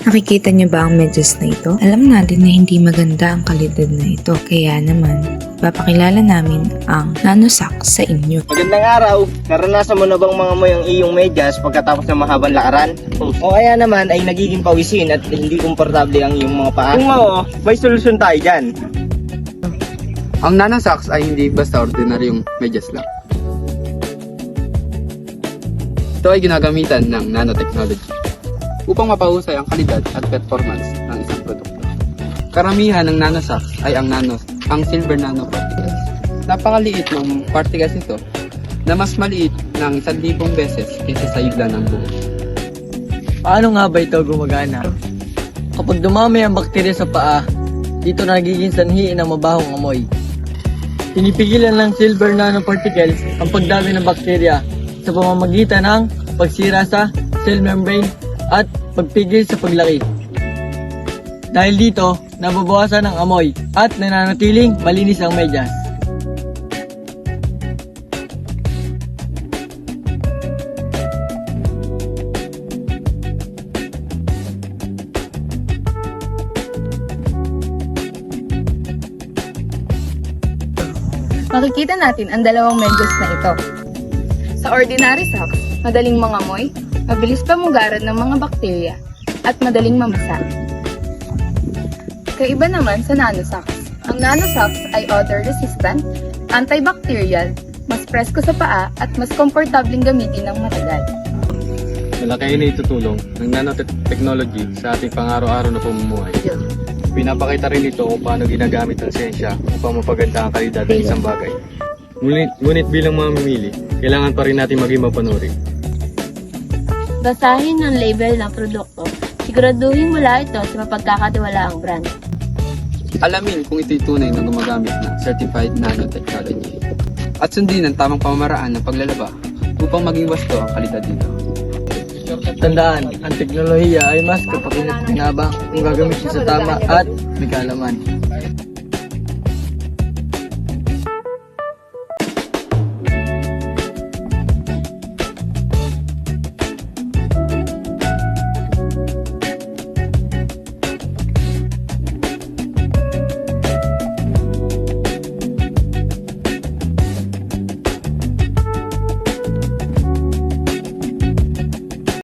Nakikita niyo ba ang medyas na ito? Alam natin na hindi maganda ang kalidad na ito. Kaya naman, papakilala namin ang nanosocks sa inyo. Magandang araw! Naranasan mo na bang mga moy ang iyong medyas pagkatapos ng mahabang lakaran? O kaya naman ay nagiging pawisin at hindi komportable ang iyong mga paa? Kung oo, may solusyon tayo dyan. Ang nanosocks ay hindi basta ordinaryong medyas lang. Ito ay ginagamitan ng nanotechnology upang mapahusay ang kalidad at performance ng isang produkto. Karamihan ng nanosocks ay ang silver nanoparticles. Napakaliit ng particles ito na mas maliit ng 1,000 beses kaysa sa igla ng buhok. Paano nga ba ito gumagana? Kapag dumami ang bakterya sa paa, dito nagiging sanhi ng mabahong amoy. Pinipigilan ng silver nanoparticles ang pagdami ng bakterya sa pamamagitan ng pagsira sa cell membrane at pagpigil sa paglaki. Dahil dito, nababawasan ang amoy at nananatiling malinis ang medyas. Makikita natin ang dalawang medyas na ito. Sa ordinary socks, madaling mangamoy, mabilis pamugaran ng mga bakterya, at madaling mamasa. Kaiba naman sa nanosocks. Ang nanosocks ay odor-resistant, antibacterial, mas presko sa paa at mas komportableng gamitin ng matagal. Malaki na itutulong ng nanotechnology sa ating pang-araw-araw na pamumuhay. Pinapakita rin ito kung paano ginagamit ang siyensya upang mapaganda ang kalidad ng isang bagay. Ngunit bilang mamimili, kailangan pa rin natin maging mapanuri. Basahin ang label ng produkto. Siguraduhin mula ito sa mapagkakatiwalaang brand. Alamin kung ito'y tunay na gumagamit ng certified nanotechnology. At sundin ang tamang pamamaraan ng paglalaba upang maging wasto ang kalidad nito. Tandaan, ang teknolohiya ay mas kapakinabang kung gagamitin sa tama at may kaalaman.